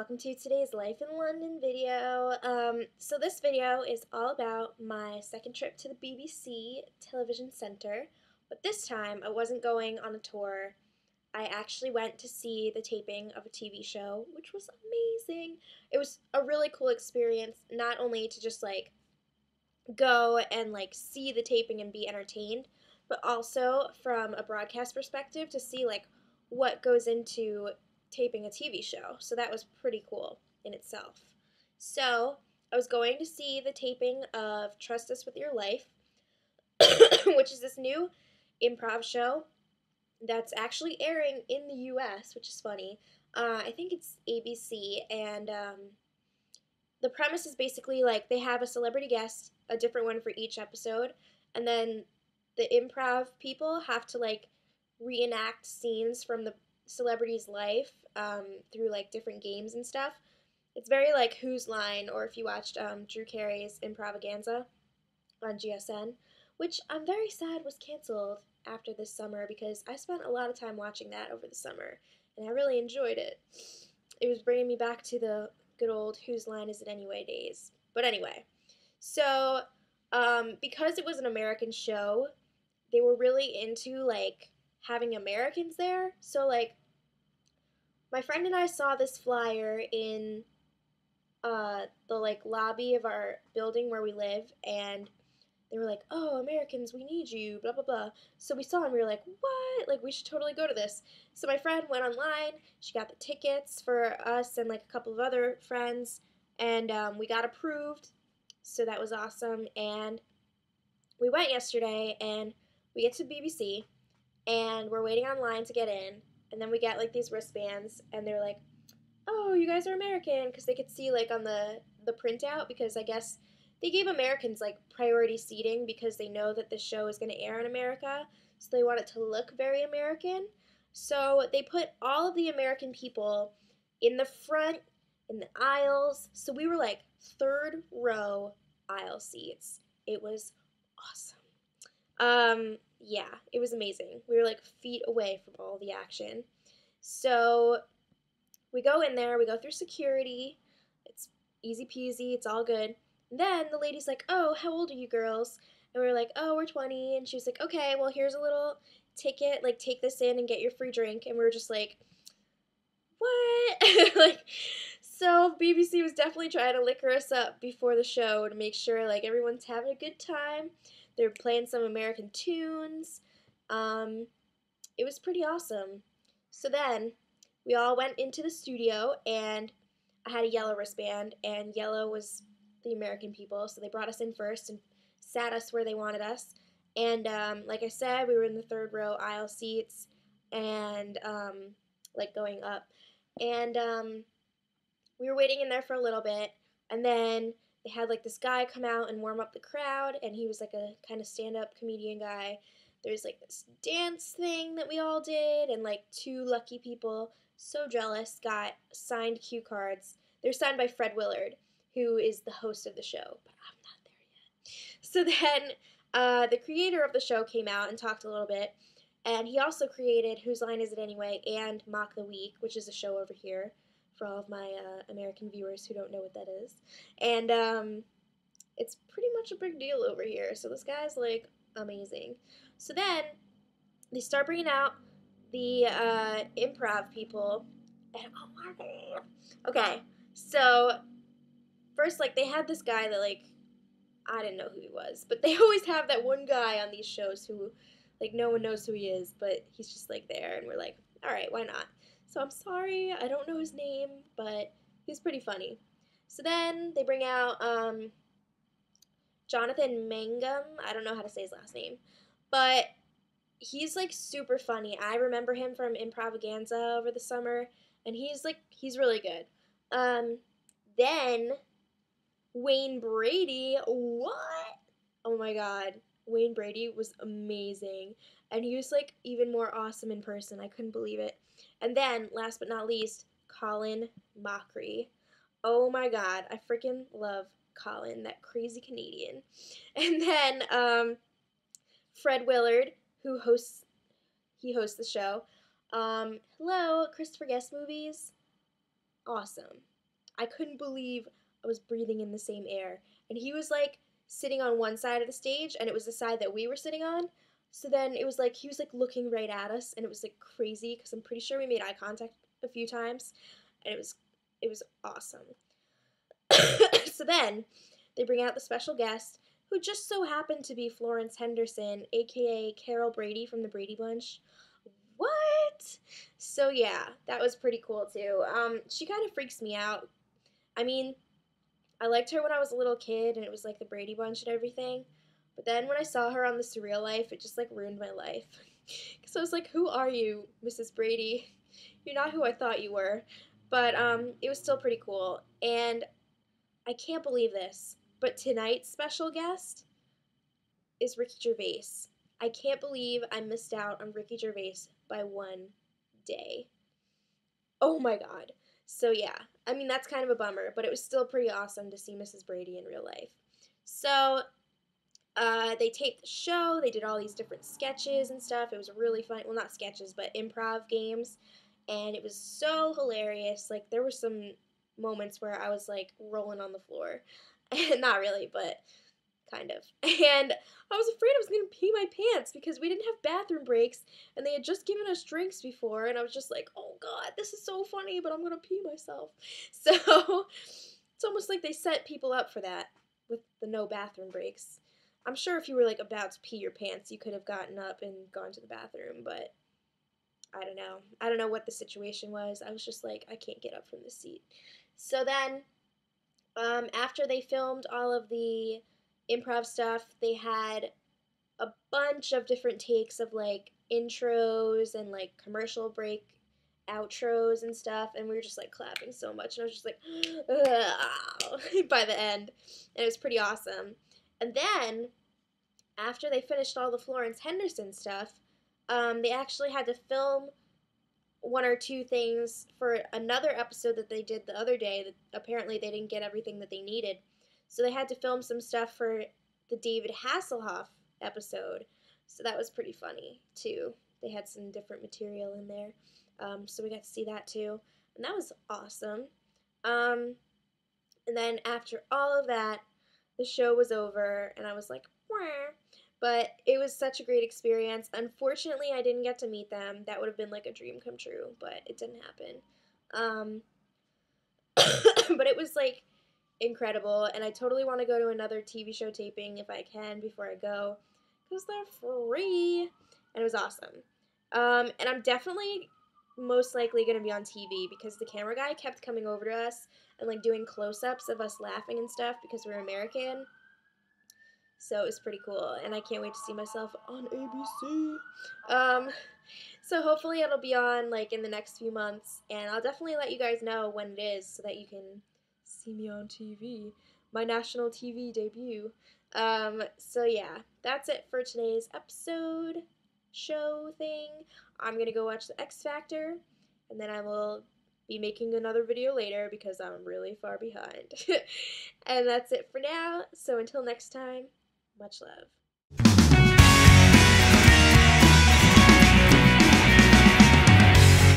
welcome to today's Life in London video. So this video is all about my second trip to the BBC Television Centre, but this time I wasn't going on a tour. I actually went to see the taping of a TV show, which was amazing. It was a really cool experience, not only to just go and see the taping and be entertained, but also from a broadcast perspective to see what goes into taping a TV show. So that was pretty cool in itself. So I was going to see the taping of Trust Us With Your Life, which is this new improv show that's actually airing in the US, which is funny. I think it's ABC, and the premise is basically they have a celebrity guest, a different one for each episode, and then the improv people have to reenact scenes from the celebrity's life through different games and stuff. It's very Whose Line, or if you watched Drew Carey's Improvaganza on GSN, which I'm very sad was canceled after this summer because I spent a lot of time watching that over the summer and I really enjoyed it. It was bringing me back to the good old Whose Line Is It Anyway days. But anyway, so because it was an American show, they were really into having Americans there. So my friend and I saw this flyer in the lobby of our building where we live, and they were like, "Oh, Americans, we need you, blah blah blah." So we saw and we were like, "What? We should totally go to this." So my friend went online, she got the tickets for us and a couple of other friends, and we got approved. So that was awesome, and we went yesterday, and we get to BBC, and we're waiting online to get in, and then we get these wristbands, and they're like, "Oh, you guys are American," because they could see on the printout, because I guess they gave Americans priority seating because they know that the show is going to air in America, so they want it to look very American. So they put all of the American people in the front, in the aisles, so we were third row aisle seats. It was awesome. Yeah, it was amazing. We were feet away from all the action. So we go in there, we go through security. It's easy peasy, it's all good. And then the lady's like, "Oh, how old are you girls?" And we were like, "Oh, we're 20." And she was like, "Okay, well, here's a little ticket. Take this in and get your free drink." And we were just like, "What?" So BBC was definitely trying to liquor us up before the show to make sure everyone's having a good time. They were playing some American tunes. It was pretty awesome. So then we all went into the studio, and I had a yellow wristband, and yellow was the American people, so they brought us in first and sat us where they wanted us. And like I said, we were in the third row aisle seats, and going up. And we were waiting in there for a little bit, and then they had this guy come out and warm up the crowd, and he was a kind of stand-up comedian guy. There's this dance thing that we all did, and two lucky people, so jealous, got signed cue cards. They're signed by Fred Willard, who is the host of the show, but I'm not there yet. So then the creator of the show came out and talked a little bit, and he also created Whose Line Is It Anyway and Mock the Week, which is a show over here for all of my American viewers who don't know what that is. And it's pretty much a big deal over here, so this guy's amazing. So then they start bringing out the improv people, and oh my god. Okay, so first they had this guy that I didn't know who he was, but they always have that one guy on these shows who no one knows who he is, but he's just there, and we're like, all right, why not? So I'm sorry, I don't know his name, but he's pretty funny. So then they bring out Jonathan Mangum. I don't know how to say his last name, but he's super funny. I remember him from Improvaganza over the summer, and he's really good. Then Wayne Brady, what? Oh my god, Wayne Brady was amazing, and he was even more awesome in person. I couldn't believe it. And then last but not least, Colin Mochrie. Oh my god, I freaking love Colin, that crazy Canadian. And then Fred Willard, who hosts the show. Hello, Christopher Guest Movies. Awesome. I couldn't believe I was breathing in the same air. And he was like sitting on one side of the stage, and it was the side that we were sitting on. So then it was like he was like looking right at us, and it was like crazy because I'm pretty sure we made eye contact a few times, and it was awesome. So then they bring out the special guest, who just so happened to be Florence Henderson, aka Carol Brady from the Brady Bunch. What? So yeah, that was pretty cool too. She kind of freaks me out. I mean, I liked her when I was a little kid, and it was like the Brady Bunch and everything. But then when I saw her on The Surreal Life, it just like ruined my life. Because I was like, who are you, Mrs. Brady? You're not who I thought you were. But it was still pretty cool. And I can't believe this, but tonight's special guest is Ricky Gervais. I can't believe I missed out on Ricky Gervais by one day. Oh my god. So yeah, I mean that's kind of a bummer, but it was still pretty awesome to see Mrs. Brady in real life. So they taped the show. They did all these different sketches and stuff. It was really fun. Well, not sketches, but improv games, and it was so hilarious. Like there were some moments where I was like rolling on the floor, not really, but kind of. And I was afraid I was gonna pee my pants because we didn't have bathroom breaks, and they had just given us drinks before, and I was just like, oh god, this is so funny, but I'm gonna pee myself. So it's almost like they set people up for that with the no bathroom breaks. I'm sure if you were like about to pee your pants, you could have gotten up and gone to the bathroom, but I don't know. I don't know what the situation was. I was just like, I can't get up from this seat. So then, after they filmed all of the improv stuff, they had a bunch of different takes of like intros and like commercial break outros and stuff, and we were just like clapping so much, and I was just like by the end, and it was pretty awesome. And then after they finished all the Florence Henderson stuff, they actually had to film one or two things for another episode that they did the other day that apparently they didn't get everything that they needed. So they had to film some stuff for the David Hasselhoff episode. So that was pretty funny too. They had some different material in there. So we got to see that too. And that was awesome. And then after all of that, the show was over, and I was like, wah. But it was such a great experience. Unfortunately, I didn't get to meet them. That would have been like a dream come true, but it didn't happen. Um, but it was like incredible, and I totally want to go to another TV show taping if I can before I go, because they're free, and it was awesome. And I'm definitely most likely going to be on TV because the camera guy kept coming over to us and like doing close-ups of us laughing and stuff because we're American. So it was pretty cool, and I can't wait to see myself on ABC. Um, so hopefully it'll be on like in the next few months, and I'll definitely let you guys know when it is so that you can see me on TV, my national TV debut. So yeah, that's it for today's episode show thing. I'm gonna go watch the X Factor, and then I will be making another video later because I'm really far behind. And that's it for now. So until next time, much love.